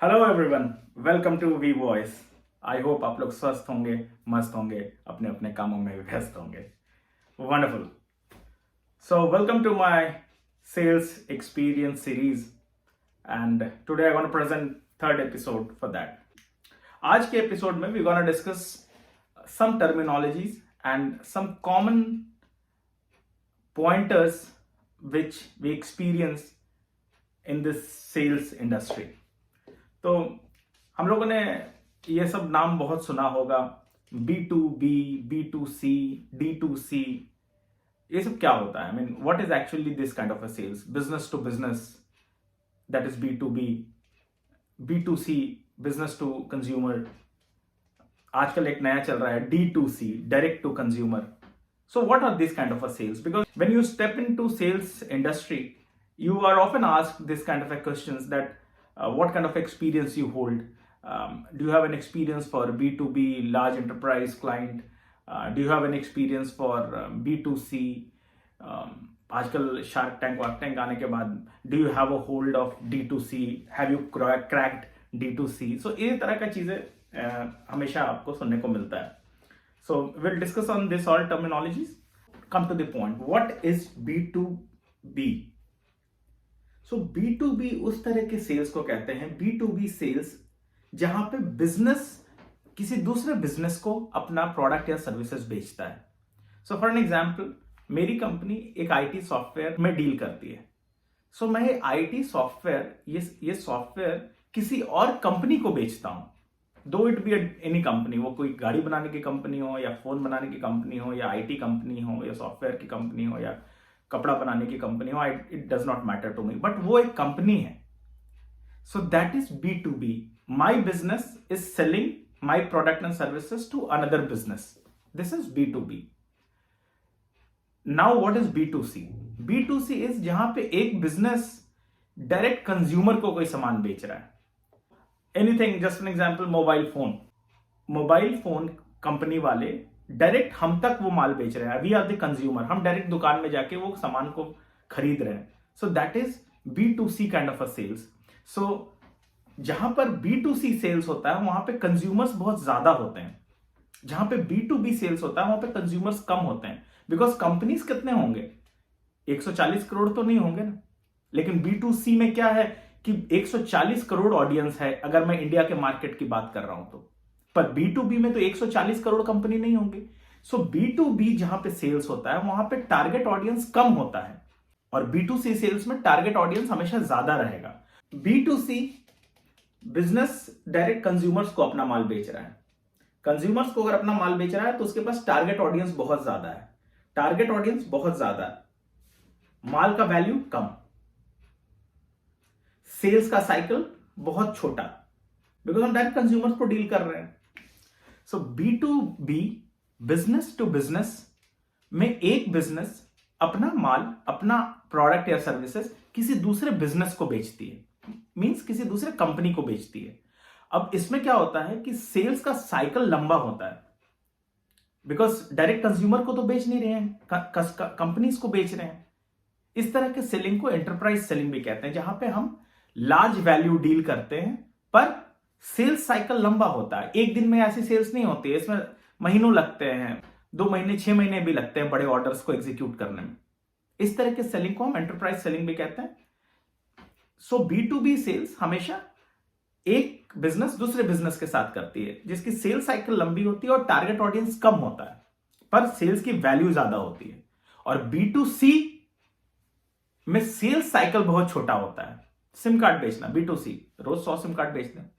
Hello everyone, welcome to we voice. I hope आप लोग स्वस्थ होंगे, मस्त होंगे, अपने अपने कामों में व्यस्त होंगे। Wonderful. So welcome to my sales experience series and today I gonna present third episode for that. आज के एपिसोड में we gonna discuss some terminologies and some common pointers which we experience in this sales industry. तो हम लोगों ने ये सब नाम बहुत सुना होगा, B2B, B2C, D2C। ये सब क्या होता है? I mean, what is actually this kind of a sales? Business to business, that is B2B, B2C, business to consumer। आजकल एक नया चल रहा है D2C, direct to consumer। So what are these kind of a sales? Because when you step into sales industry, you are often asked this kind of a questions that what kind of experience you hold. Do you have an experience for B2B, large enterprise client? Do you have an experience for B2C? आजकल shark tank वार्क tank आने के बाद do you have a hold of D2C? Have you cracked D2C? So ये तरह का चीजें हमेशा आपको सुनने को मिलता है। So we'll discuss on this all terminologies. Come to the point. What is B2B? So B2B उस तरह के सेल्स को कहते हैं, B2B सेल्स, जहां पे बिजनेस किसी दूसरे बिजनेस को अपना प्रोडक्ट या सर्विसेज बेचता है। सो फॉर एन एग्जांपल, मेरी कंपनी एक आईटी सॉफ्टवेयर में डील करती है। सो मैं आईटी सॉफ्टवेयर, ये सॉफ्टवेयर किसी और कंपनी को बेचता हूं, दो इट बी एनी कंपनी, वो कोई गाड़ी बनाने की कंपनी हो या फोन बनाने की कंपनी हो या आईटी कंपनी हो या सॉफ्टवेयर की कंपनी हो या कपड़ा बनाने की कंपनी हो, it does not matter to me, but वो एक कंपनी है। So that is B2B। My business is selling my product and services to another business. This is B2B। Now what is B2C? B2C is जहां पे एक business direct consumer को कोई सामान बेच रहा है। Anything, just an example, mobile phone company वाले डायरेक्ट हम तक वो माल बेच रहे हैं। वी आर द कंज्यूमर, हम डायरेक्ट दुकान में जाके वो सामान को खरीद रहे हैं। So that is B2C kind of a sales. So जहां पर B2C सेल्स होता है वहां पे कंज्यूमर्स बहुत ज्यादा होते हैं। जहां पे B2B सेल्स होता है वहां पे कंज्यूमर्स कम होते हैं। बिकॉज कंपनीज कितने होंगे? 140 करोड़ तो नहीं होंगे ना। लेकिन B2C में क्या है कि 140 करोड़ ऑडियंस है, अगर मैं इंडिया के मार्केट की बात कर रहा हूं तो। पर B2B में तो 140 करोड़ कंपनी नहीं होंगी। सो B2B जहां पे सेल्स होता है वहां पे टारगेट ऑडियंस कम होता है, और B2C सेल्स में टारगेट ऑडियंस हमेशा ज्यादा रहेगा। B2C बिजनेस डायरेक्ट कंज्यूमर्स को अपना माल बेच रहा है। कंज्यूमर्स को अगर अपना माल बेच रहा है तो उसके पास टारगेट ऑडियंस बहुत ज्यादा है। टारगेट ऑडियंस बहुत ज्यादा है, माल का वैल्यू कम, सेल्स का साइकिल बहुत छोटा, बिकॉज हम डायरेक्ट कंज्यूमर्स को डील कर रहे हैं। सो B2B, बिजनेस टू बिजनेस में एक बिजनेस अपना माल, अपना प्रोडक्ट या सर्विसेज किसी दूसरे बिजनेस को बेचती है, मींस किसी दूसरे कंपनी को बेचती है। अब इसमें क्या होता है कि सेल्स का साइकिल लंबा होता है, बिकॉज डायरेक्ट कंज्यूमर को तो बेच नहीं रहे हैं, कंपनीज को बेच रहे हैं। इस तरह के सेलिंग को एंटरप्राइज सेलिंग भी कहते हैं, जहां पे हम लार्ज वैल्यू डील करते हैं पर सेल्स साइकिल लंबा होता है। एक दिन में ऐसी सेल्स नहीं होती है, इसमें महीनों लगते हैं, 2 महीने 6 महीने भी लगते हैं बड़े ऑर्डर्स को एग्जीक्यूट करने में। इस तरह के सेलिंग को हम एंटरप्राइज सेलिंग भी कहते हैं। सो B2B सेल्स हमेशा एक बिजनेस दूसरे बिजनेस के साथ करती है, जिसकी सेल्स साइकिल लंबी होती है और टारगेट ऑडियंस कम होता है, पर सेल्स की वैल्यू ज्यादा होती है। और B2C में सेल्स साइकिल बहुत छोटा होता है। सिम कार्ड बेचना, B2C, रोज 100 सिम कार्ड बेचते हैं,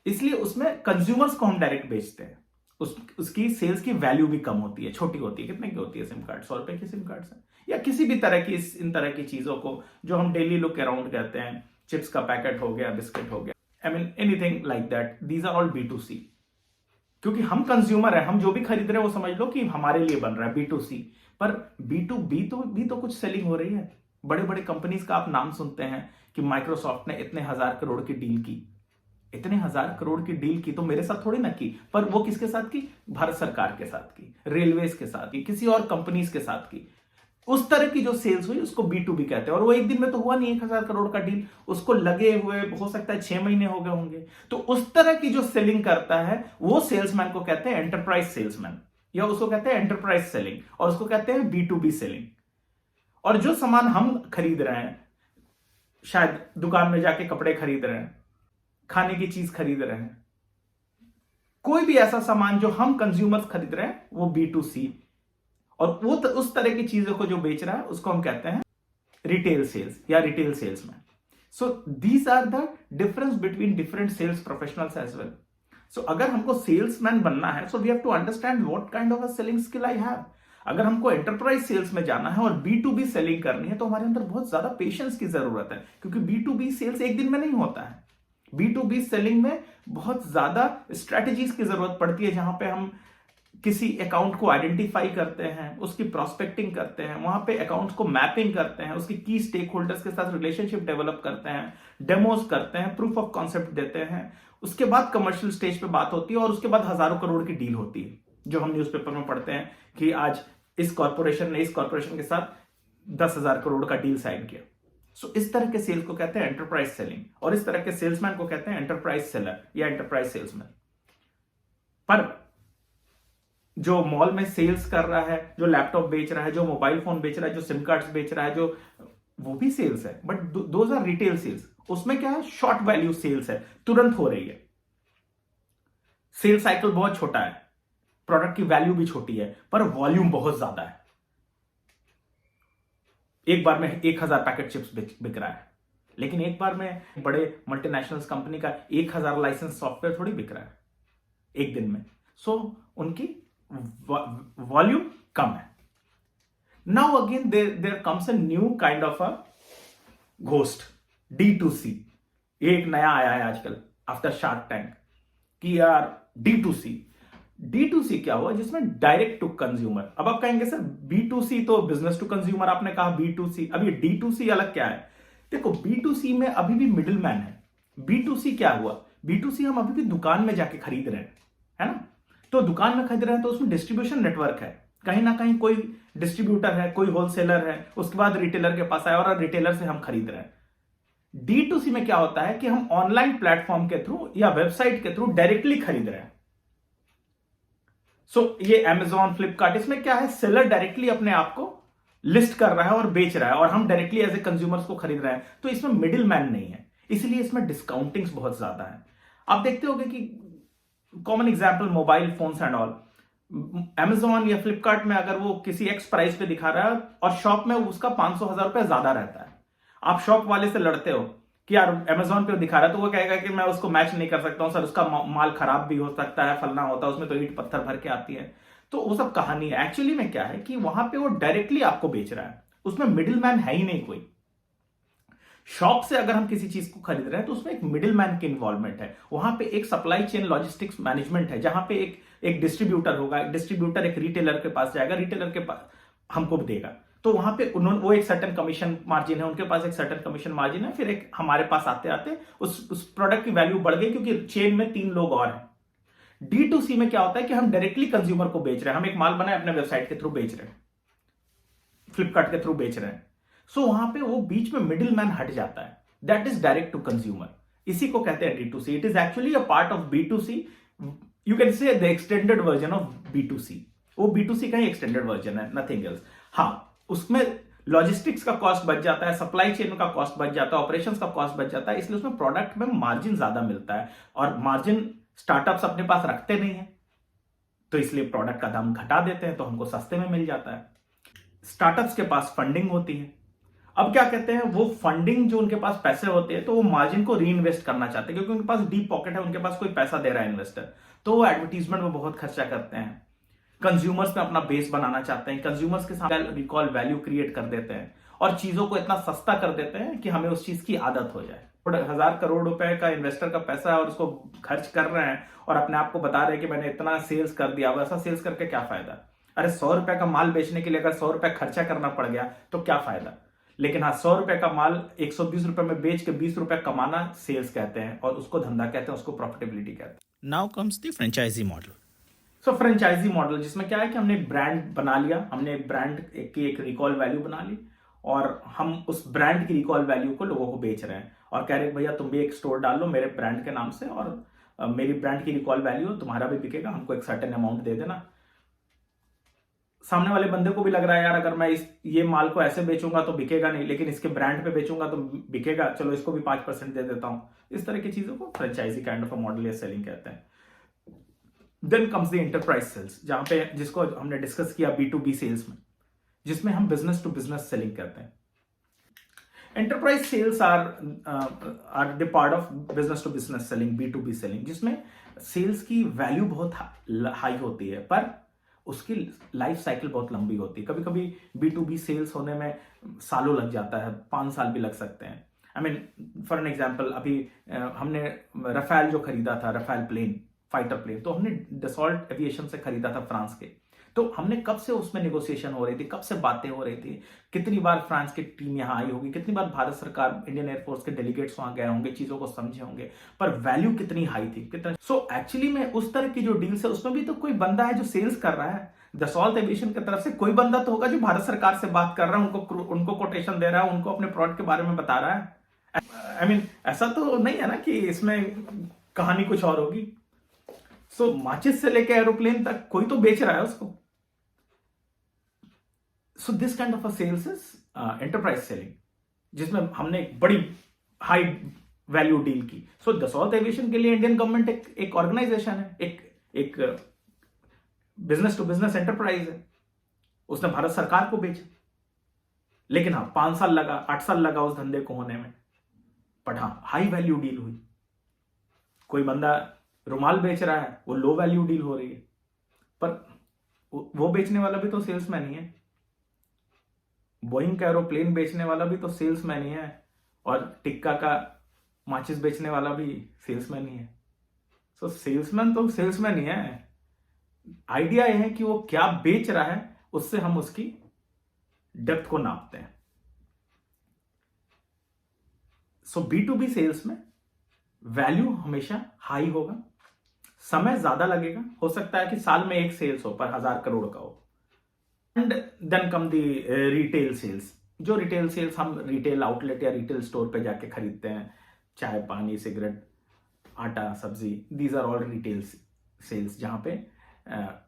इसलिए उसमें कंज्यूमर्स को हम डायरेक्ट बेचते हैं। उसकी सेल्स की वैल्यू भी कम होती है, छोटी होती है। कितने की होती है सिम कार्ड? 100 रुपए की सिम कार्ड से, या किसी भी तरह की इन तरह की चीजों को जो हम डेली लुक अराउंड कहते हैं, चिप्स का पैकेट हो गया, बिस्किट हो गया, I mean anything like that, these are all B2C। क्योंकि हम कंज्यूमर है, हम जो भी खरीद रहे हैं वो समझ लो कि हमारे लिए बन रहा है, B2C। पर B2B तो कुछ सेलिंग हो रही है। बड़े बड़े कंपनीज का आप नाम सुनते हैं कि माइक्रोसॉफ्ट ने इतने 1000 करोड़ की डील की। इतने 1000 करोड़ की डील की तो मेरे साथ थोड़ी ना की, पर वो किसके साथ की? भारत सरकार के साथ की, रेलवेज के साथ की, किसी और कंपनीज के साथ की। उस तरह की जो सेल्स हुई उसको B2B कहते हैं। और वो एक दिन में तो हुआ नहीं 1,000 करोड़ का डील, उसको लगे हुए हो सकता है 6 महीने हो गए होंगे। तो उस तरह की जो सेलिंग करता है वो सेल्समैन को कहते हैं एंटरप्राइज सेल्समैन, या उसको कहते हैं एंटरप्राइज सेलिंग, और उसको कहते हैं B2B सेलिंग। और जो सामान हम खरीद रहे हैं, शायद दुकान में जाके कपड़े खरीद रहे हैं, खाने की चीज खरीद रहे हैं, कोई भी ऐसा सामान जो हम कंज्यूमर्स खरीद रहे हैं वो B2C। और वो उस तरह की चीजों को जो बेच रहा है उसको हम कहते हैं रिटेल सेल्स या retail salesman. So these are the difference between different sales professionals as well. So अगर हमको सेल्समैन बनना है, so we have to understand what kind of a selling skill I have. अगर हमको एंटरप्राइज सेल्स में जाना है और B2B सेलिंग करनी है तो हमारे अंदर बहुत ज्यादा पेशेंस की जरूरत है, क्योंकि B2B सेल्स एक दिन में नहीं होता है। B2B सेलिंग में बहुत ज्यादा स्ट्रेटेजीज की जरूरत पड़ती है, जहां पे हम किसी अकाउंट को आइडेंटिफाई करते हैं, उसकी प्रोस्पेक्टिंग करते हैं, वहां पे अकाउंट्स को मैपिंग करते हैं, उसकी की स्टेक होल्डर्स के साथ रिलेशनशिप डेवलप करते हैं, डेमोज करते हैं, प्रूफ ऑफ कॉन्सेप्ट देते हैं। उसके बाद कमर्शियल स्टेज पे बात होती है और उसके बाद हजारों करोड़ की डील होती है, जो हम न्यूज़पेपर में पढ़ते हैं कि आज इस कॉर्पोरेशन ने इस कॉर्पोरेशन के साथ 10,000 करोड़ का डील साइन किया। सो इस तरह के सेल्स को कहते हैं एंटरप्राइज सेलिंग, और इस तरह के सेल्समैन को कहते हैं एंटरप्राइज सेलर या एंटरप्राइज सेल्समैन। पर जो मॉल में सेल्स कर रहा है, जो लैपटॉप बेच रहा है, जो मोबाइल फोन बेच रहा है, जो सिम कार्ड्स बेच रहा है, जो वो भी सेल्स है, but those are retail sales. उसमें क्या है, शॉर्ट वैल्यू सेल्स है, तुरंत हो रही है, सेल साइकिल बहुत छोटा है, प्रोडक्ट की वैल्यू भी छोटी है, पर वॉल्यूम बहुत ज्यादा है। एक बार में 1,000 पैकेट चिप्स बिक रहा है, लेकिन एक बार में बड़े मल्टीनेशनल कंपनी का 1,000 लाइसेंस सॉफ्टवेयर थोड़ी बिक रहा है एक दिन में। सो उनकी वॉल्यूम कम है। Now again there comes a new kind of a ghost, D2C। ये एक नया आया है आजकल आफ्टर शार्क टैंक कि यार D2C क्या हुआ, जिसमें डायरेक्ट टू कंज्यूमर। अब आप कहेंगे सर B2C तो बिजनेस टू कंज्यूमर, आपने कहा B2C, अब ये D2C अलग क्या है? देखो B2C में अभी भी मिडिल मैन है। B2C क्या हुआ, B2C हम अभी भी दुकान में जाके खरीद रहे हैं, है ना? तो दुकान में खरीद रहे हैं तो उसमें डिस्ट्रीब्यूशन नेटवर्क है, कहीं ना कहीं कोई डिस्ट्रीब्यूटर है, कोई होलसेलर है, उसके बाद रिटेलर के पास आया और रिटेलर से हम खरीद रहे हैं। D2C में क्या होता है कि हम ऑनलाइन प्लेटफॉर्म के थ्रू या वेबसाइट के थ्रू डायरेक्टली खरीद रहे हैं। सो ये Amazon, फ्लिपकार्ट, इसमें क्या है, सेलर डायरेक्टली अपने आप को लिस्ट कर रहा है और बेच रहा है, और हम डायरेक्टली एज ए कंज्यूमर्स को खरीद रहे हैं। तो इसमें मिडिल मैन नहीं है, इसलिए इसमें डिस्काउंटिंग्स बहुत ज्यादा है। आप देखते होंगे कि common example mobile phones and all, Amazon या फ्लिपकार्ट में अगर वो किसी एक्स प्राइस पे दिखा रहा है और शॉप में उसका 500,000 रुपए ज्यादा रहता है, आप शॉप वाले से लड़ते हो कि यार Amazon पे दिखा रहा है, तो वो कहेगा कि मैं उसको मैच नहीं कर सकता हूं सर, उसका माल खराब भी हो सकता है, फलना होता है, उसमें तो ईंट पत्थर भर के आती है। तो वो सब कहानी है। एक्चुअली में क्या है कि वहां पे वो डायरेक्टली आपको बेच रहा है, उसमें मिडिल मैन है ही नहीं कोई। शॉप से अगर हम किसी चीज को खरीद रहे हैं तो उसमें एक मिडिल मैन की इन्वॉल्वमेंट है, वहां पे एक सप्लाई चेन लॉजिस्टिक्स मैनेजमेंट है, जहां पे एक डिस्ट्रीब्यूटर होगा, डिस्ट्रीब्यूटर एक रिटेलर के पास जाएगा, रिटेलर के पास हमको देगा, तो वहां पे वो एक सर्टेन कमीशन मार्जिन है, उनके पास एक सर्टेन कमीशन मार्जिन है, फिर एक हमारे पास आते आते उस प्रोडक्ट की वैल्यू बढ़ गई, क्योंकि चेन में 3 लोग और हैं। D2C में क्या होता है कि हम डायरेक्टली कंज्यूमर को बेच रहे हैं, हम एक माल बनाए अपने वेबसाइट के थ्रू बेच रहे हैं, फ्लिपकार्ट के थ्रू बेच रहे हैं। सो वहां पे वो बीच में मिडिल मैन हट जाता है, that is direct to consumer. इसी को कहते हैं D2C। It is actually a part of B2C, you can say the extended version of B2C। वो B2C का ही एक्सटेंडेड वर्जन है, नथिंग एल्स। हाँ, उसमें लॉजिस्टिक्स का कॉस्ट बच जाता है, सप्लाई चेन का कॉस्ट बच जाता है, ऑपरेशंस का कॉस्ट बच जाता है, इसलिए उसमें प्रोडक्ट में मार्जिन ज्यादा मिलता है, और मार्जिन स्टार्टअप्स अपने पास रखते नहीं है, तो इसलिए प्रोडक्ट का दाम घटा देते हैं, तो हमको सस्ते में मिल जाता है। स्टार्टअप्स के पास फंडिंग होती है। अब क्या कहते हैं, वो फंडिंग जो उनके पास पैसे होते हैं तो वो मार्जिन को री इन्वेस्ट करना चाहते हैं, क्योंकि उनके पास डीप पॉकेट है, उनके पास कोई पैसा दे रहा है इन्वेस्टर, तो वो एडवर्टीजमेंट में बहुत खर्चा करते हैं, कंज्यूमर्स में अपना बेस बनाना चाहते हैं, कंज्यूमर्स के साथ रिकॉल वैल्यू क्रिएट कर देते हैं, और चीजों को इतना सस्ता कर देते हैं कि हमें उस चीज की आदत हो जाए। 1,000 करोड़ रुपए का इन्वेस्टर का पैसा है और उसको खर्च कर रहे हैं और अपने आप को बता रहे हैं कि मैंने इतना सेल्स कर दिया। वैसा सेल्स करके क्या फायदा? अरे 100 रुपए का माल बेचने के लिए अगर 100 रुपए खर्चा करना पड़ गया तो क्या फायदा? लेकिन हाँ, 100 रुपए का माल 120 रुपए में बेच के 20 रुपए कमाना सेल्स कहते हैं, और उसको धंधा कहते हैं, उसको प्रॉफिटेबिलिटी कहते हैं। Now comes the franchisee model. So franchisee model, जिसमें क्या है कि हमने एक ब्रांड बना लिया, हमने एक ब्रांड की एक रिकॉल वैल्यू बना ली और हम उस ब्रांड की रिकॉल वैल्यू को लोगों को बेच रहे हैं और कह रहे हैं भैया तुम भी एक स्टोर डाल लो मेरे ब्रांड के नाम से और मेरी ब्रांड की रिकॉल वैल्यू तुम्हारा भी बिकेगा, हमको एक सर्टेन अमाउंट दे देना। सामने वाले बंदे को भी लग रहा है यार अगर मैं ये माल को ऐसे बेचूंगा तो बिकेगा नहीं, लेकिन इसके ब्रांड पे बेचूंगा तो बिकेगा, चलो इसको भी 5% दे देता हूं। इस तरह की चीजों को franchisee kind of a model या सेलिंग कहते हैं। Then comes the enterprise sales, जहां पे जिसको हमने डिस्कस किया B2B सेल्स में, जिसमें हम बिजनेस टू बिजनेस सेलिंग करते हैं। Enterprise sales are the part of business to business selling, B2B selling, जिसमें सेल्स की वैल्यू बहुत हाई होती है पर उसकी लाइफ साइकिल बहुत लंबी होती है। कभी कभी B2B सेल्स होने में सालों लग जाता है, 5 साल भी लग सकते हैं। I mean for an example, अभी हमने रफेल जो खरीदा था, रफेल प्लेन, फाइटर प्लेन, तो हमने डसॉल्ट एविएशन से खरीदा था फ्रांस के। तो हमने कब से उसमें नेगोशिएशन हो रही थी, कब से बातें हो रही थी, कितनी बार फ्रांस की टीम यहाँ आई होगी, कितनी बार भारत सरकार, इंडियन एयरफोर्स के डेलीगेट्स वहां गए होंगे, चीजों को समझे होंगे, पर वैल्यू कितनी हाई थी, कितना। सो एक्चुअली में उस तरह की जो डील्स है उसमें भी तो कोई बंदा है जो सेल्स कर रहा है। दसॉल्ट एविएशन की तरफ से कोई बंदा तो होगा जो भारत सरकार से बात कर रहा है, उनको कोटेशन दे रहा है, उनको अपने प्रोडक्ट के बारे में बता रहा है। आई मीन ऐसा तो नहीं है ना कि इसमें कहानी कुछ और होगी। सो माचिस से लेकर एरोप्लेन तक कोई तो बेच रहा है उसको। So this kind of a sales is enterprise selling, जिसमें हमने एक बड़ी हाई वैल्यू डील की। सो दसॉल्ट एविएशन के लिए इंडियन गवर्नमेंट एक ऑर्गेनाइजेशन है, एक बिजनेस टू बिजनेस एंटरप्राइज है, उसने भारत सरकार को बेचा। लेकिन हाँ 5 साल लगा, 8 साल लगा उस धंधे को होने में, बट हाँ हाई वैल्यू डील हुई। कोई बंदा रुमाल बेच रहा है, वो लो वैल्यू डील हो रही है, पर वो बेचने वाला भी तो सेल्समैन ही है। बोइंग का एरोप्लेन बेचने वाला भी तो सेल्समैन ही है और टिक्का का माचिस बेचने वाला भी सेल्समैन ही है। सो सेल्समैन तो सेल्समैन ही है। आइडिया यह है कि वो क्या बेच रहा है, उससे हम उसकी डेप्थ को नापते हैं। सो B2B सेल्स में वैल्यू हमेशा हाई होगा, समय ज्यादा लगेगा, हो सकता है कि साल में एक सेल्स हो पर 1000 करोड़ का हो। And then come the retail sales, जो रिटेल सेल्स हम रिटेल आउटलेट या रिटेल स्टोर पे जाके खरीदते हैं, चाय, पानी, सिगरेट, आटा, सब्जी, these are all retail sales, जहां पे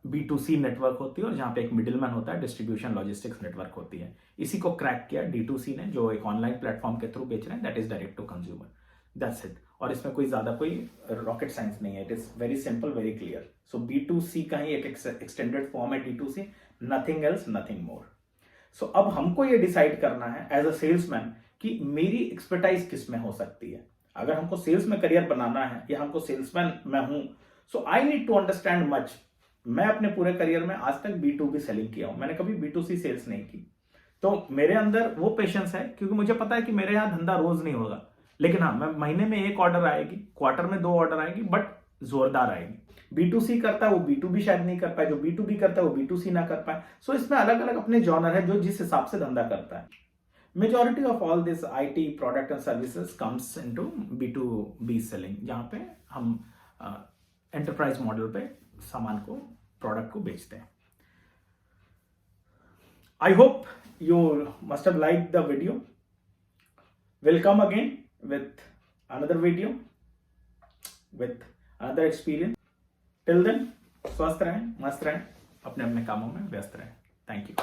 B2C नेटवर्क होती है और जहां पे एक मिडिलमैन होता है, डिस्ट्रीब्यूशन लॉजिस्टिक्स नेटवर्क होती है। इसी को क्रैक किया D2C ने, जो एक ऑनलाइन प्लेटफॉर्म के थ्रू बेच रहे हैं, that is direct to consumer, that's it. और इसमें कोई ज्यादा कोई रॉकेट साइंस नहीं है, it is very simple, very clear. So B2C का ही एक एक्सटेंडेड फॉर्म है D2C, nothing else, nothing more. So अब हमको ये डिसाइड करना है एज अ सेल्समैन कि मेरी एक्सपर्टाइज किस में हो सकती है। अगर हमको सेल्स में करियर बनाना है या हमको सेल्समैन मैं हूं, so I need to understand much. मैं अपने पूरे करियर में आज तक B2B सेलिंग किया हूं, मैंने कभी B2C सेल्स नहीं की। तो मेरे अंदर वो पेशेंस है, क्योंकि मुझे पता है कि मेरे यहां धंधा रोज नहीं होगा, लेकिन हाँ मैं महीने में 1 ऑर्डर आएगी, क्वार्टर में 2 ऑर्डर आएगी, बट जोरदार आएगी। B2C करता है वो B2B शायद नहीं कर पाए, जो B2B करता है वो B2C ना कर पाए। सो इसमें अलग अलग अपने जॉनर है जो जिस हिसाब से धंधा करता है। Majority of all this IT product and services comes into B2B selling, जहां पे हम एंटरप्राइज मॉडल पे सामान को, प्रोडक्ट को बेचते हैं। I hope you must have liked the video. We'll come again with another video with another experience. Till then, स्वस्थ रहें, मस्त रहें, अपने अपने कामों में व्यस्त रहें। Thank you.